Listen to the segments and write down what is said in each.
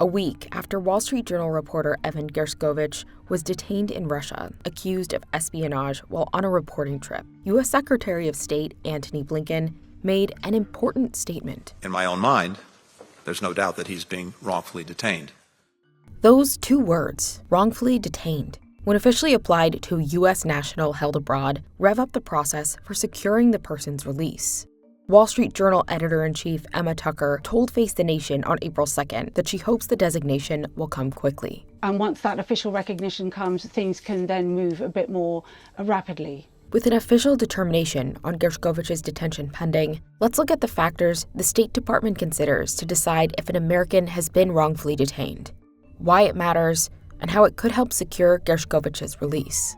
a week after Wall Street Journal reporter Evan Gershkovich was detained in Russia, accused of espionage while on a reporting trip. U.S. Secretary of State Antony Blinken made an important statement. In my own mind, there's no doubt that he's being wrongfully detained. Those two words, wrongfully detained, when officially applied to a U.S. national held abroad, rev up the process for securing the person's release. Wall Street Journal editor-in-chief Emma Tucker told Face the Nation on April 2nd that she hopes the designation will come quickly. And once that official recognition comes, things can then move a bit more rapidly. With an official determination on Gershkovich's detention pending, let's look at the factors the State Department considers to decide if an American has been wrongfully detained, why it matters, and how it could help secure Gershkovich's release.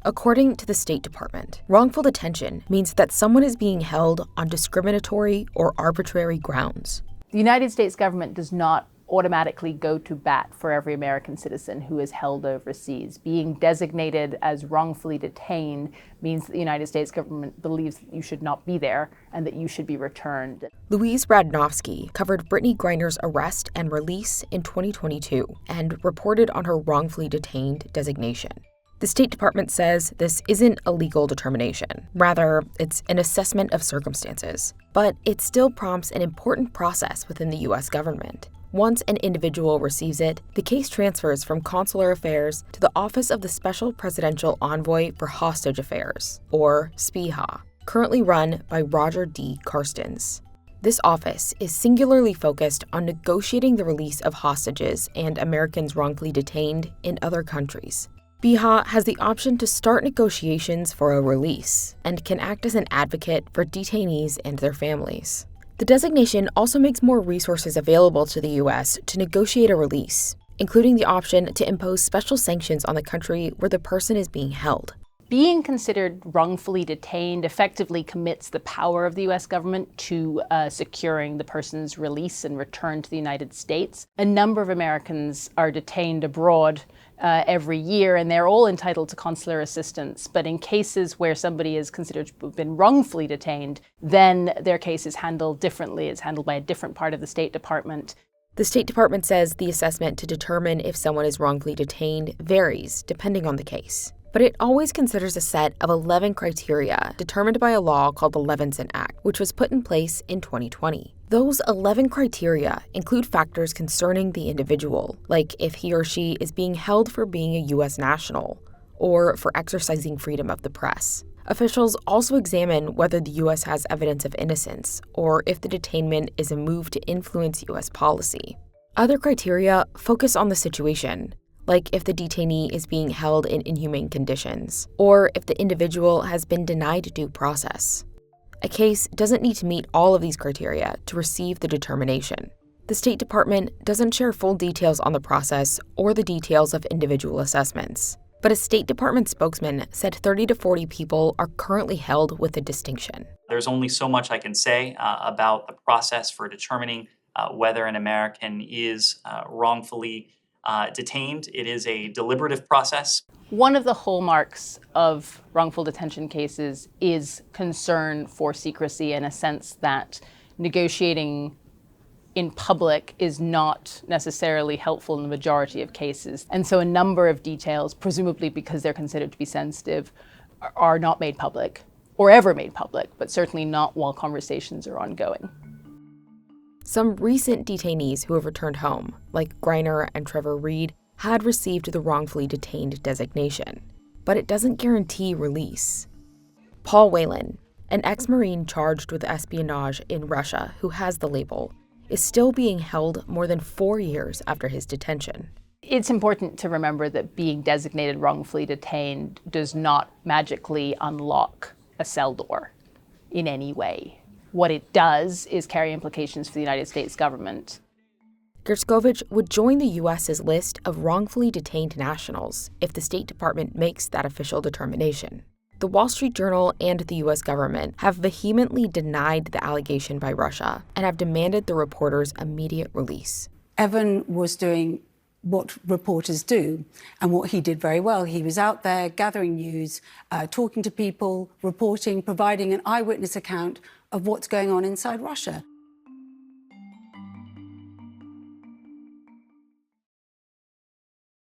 According to the State Department, wrongful detention means that someone is being held on discriminatory or arbitrary grounds. The United States government does not automatically go to bat for every American citizen who is held overseas. Being designated as wrongfully detained means that the United States government believes that you should not be there and that you should be returned. Louise Radnofsky covered Brittany Griner's arrest and release in 2022 and reported on her wrongfully detained designation. The State Department says this isn't a legal determination. Rather, it's an assessment of circumstances. But it still prompts an important process within the U.S. government. Once an individual receives it, the case transfers from Consular Affairs to the Office of the Special Presidential Envoy for Hostage Affairs, or SPEHA, currently run by Roger D. Carstens. This office is singularly focused on negotiating the release of hostages and Americans wrongfully detained in other countries. SPEHA has the option to start negotiations for a release and can act as an advocate for detainees and their families. The designation also makes more resources available to the U.S. to negotiate a release, including the option to impose special sanctions on the country where the person is being held. Being considered wrongfully detained effectively commits the power of the U.S. government to securing the person's release and return to the United States. A number of Americans are detained abroad every year, and they're all entitled to consular assistance. But in cases where somebody is considered to have been wrongfully detained, then their case is handled differently. It's handled by a different part of the State Department. The State Department says the assessment to determine if someone is wrongfully detained varies depending on the case. But it always considers a set of 11 criteria determined by a law called the Levinson Act, which was put in place in 2020. Those 11 criteria include factors concerning the individual, like if he or she is being held for being a U.S. national or for exercising freedom of the press. Officials also examine whether the U.S. has evidence of innocence or if the detainment is a move to influence U.S. policy. Other criteria focus on the situation, like if the detainee is being held in inhumane conditions, or if the individual has been denied due process. A case doesn't need to meet all of these criteria to receive the determination. The State Department doesn't share full details on the process or the details of individual assessments, but a State Department spokesman said 30 to 40 people are currently held with a distinction. There's only so much I can say about the process for determining whether an American is wrongfully detained. It is a deliberative process. One of the hallmarks of wrongful detention cases is concern for secrecy, in a sense that negotiating in public is not necessarily helpful in the majority of cases. And so a number of details, presumably because they're considered to be sensitive, are not made public, or ever made public, but certainly not while conversations are ongoing. Some recent detainees who have returned home, like Griner and Trevor Reed, had received the wrongfully detained designation, but it doesn't guarantee release. Paul Whelan, an ex-Marine charged with espionage in Russia who has the label, is still being held more than 4 years after his detention. It's important to remember that being designated wrongfully detained does not magically unlock a cell door in any way. What it does is carry implications for the United States government. Gershkovich would join the U.S.'s list of wrongfully detained nationals if the State Department makes that official determination. The Wall Street Journal and the U.S. government have vehemently denied the allegation by Russia and have demanded the reporter's immediate release. Evan was doing what reporters do, and what he did very well. He was out there gathering news, talking to people, reporting, providing an eyewitness account of what's going on inside Russia.